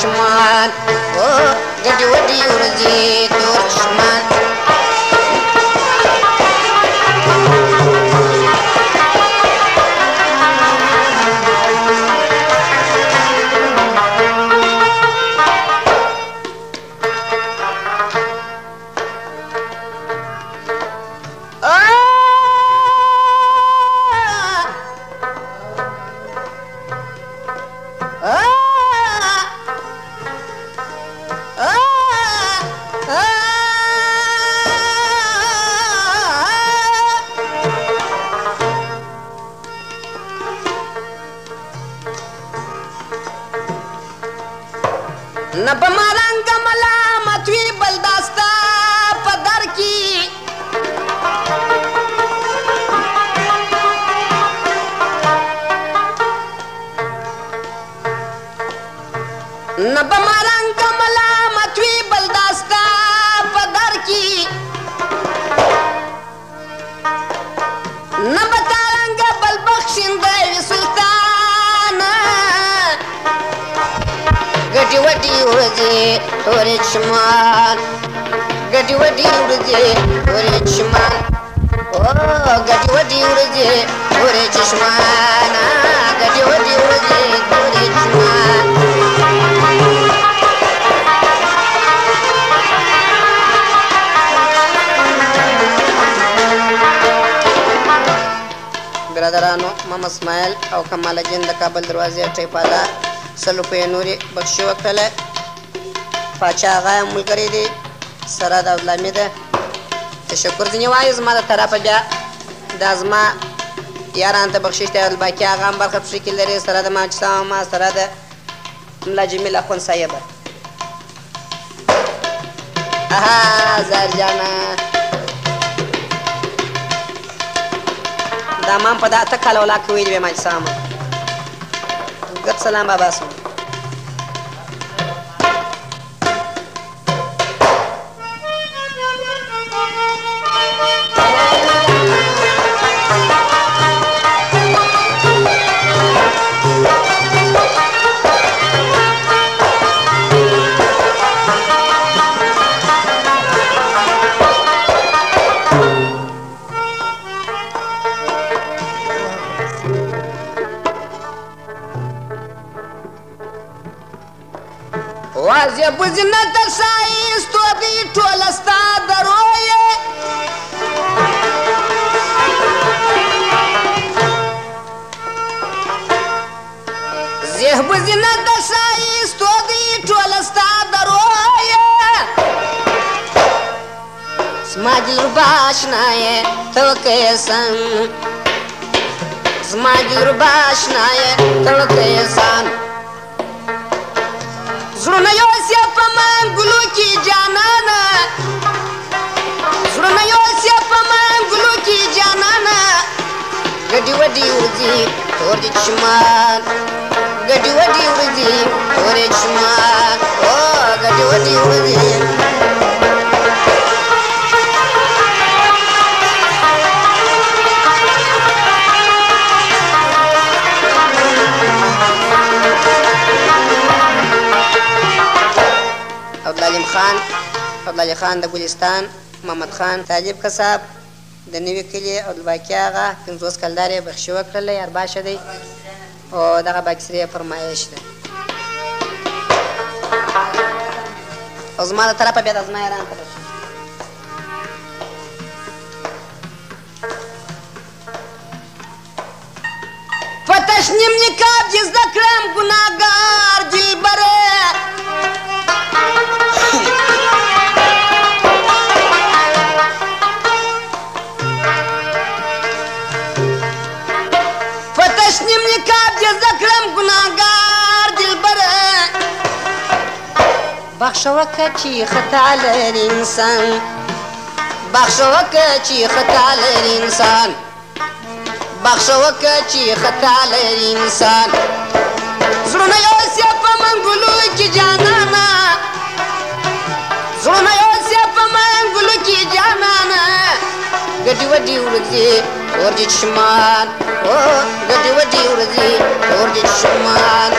چشمان ګډې وډې ورځې تور چشمان نه په مارنګ ملامت وي بل داستا په در کې نه په مارنګ ملامت وي بل داستا په در کې نه به تارنګ بل بخښنده وي سلطانه ګډې وډې ورځې تورې چشمان ګډې وډې ورځې تورې چشمان ګډې وډې ورځې تورې چشمان ګډې وډې ورځې تورې چشمان برادرانو محمد اسماعیل او کمال الدین د کابل دروازې ټیپاله 100 روپۍ نورې بخشي وکړله پاچا هغه یې ملګری دی سره د عبدالحمید ده تشکر ځینې وایي زما د طرفه بیا دا زما یارانو ته بخشش دی عبدالباقي هغه هم برخه پکې کې لري سره د ماجد صاحب سره د ملا جمیل اخوند صاحبه زهر جانه دا ما هم په دا اته کاله ولا کې ویلي وې ماجد صاحب ګډ سلام بابا سم واځه بزنه تر سایستو دی ټوله ستا درویې زه بزنه تر سایستو دی ټوله ستا درویې زما دلربه اشنایې ته وکړې سم زما دلربه اشنایې ته وکړې سم زړونه یوسې په منګلو کې جانانه زړونه یوسې په منګلو کې جانانه ګډې وډې ورځې تورې چشمان ګډې وډې ورځې تورې چشمان ګډې وډې ورځې عبدالعلي خان د ګلستان محمد خان طالب کساب د نوي کلي عبدالباقي هغه 50 کلدار یې بخشي وکړله یارباشه دی او دغه باکسرې یې فرمایش دی او زما د طرفه بیا د زما یاران ته بخشي په تشنیم نقاب چې زده کړم ګناهګار دلبره بخښه وکړه چې خطا لري انسان بخښه وکړه چې خطا لري انسان بخښه وکړه چې خطا لري انسان زړونه یوسې په منګلو کې جانانه زړونه یوسې په منګلو کې جانانه ګډې وډې ورځې تور دي چشمان ګډې وډې ورځې تور دي چشمان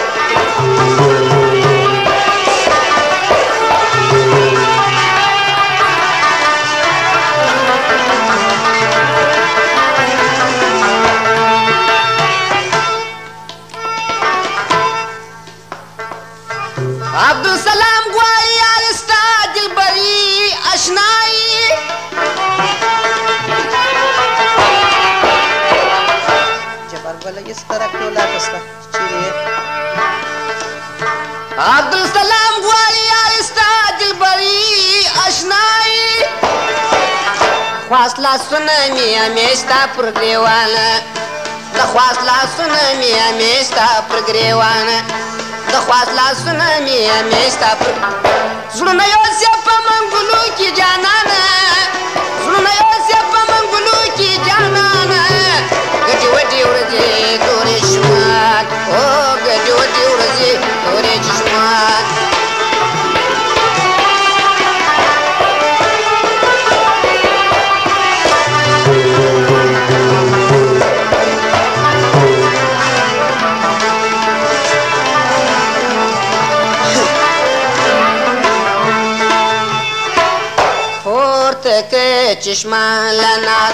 خواست لاسونه مې همیشته پر ګریوانه د خواست لاسونه مې همیشته پر ګریوانه د خواست لاسونه مې همیشته پر زړونه یوسې په منګلو کې جانانه زړونه یوسې په منګلو کې جانانه ګډې وډې ورځې تورې شومان او ګډې وډې ورځې تورې چشمان پورته که چشمان لنا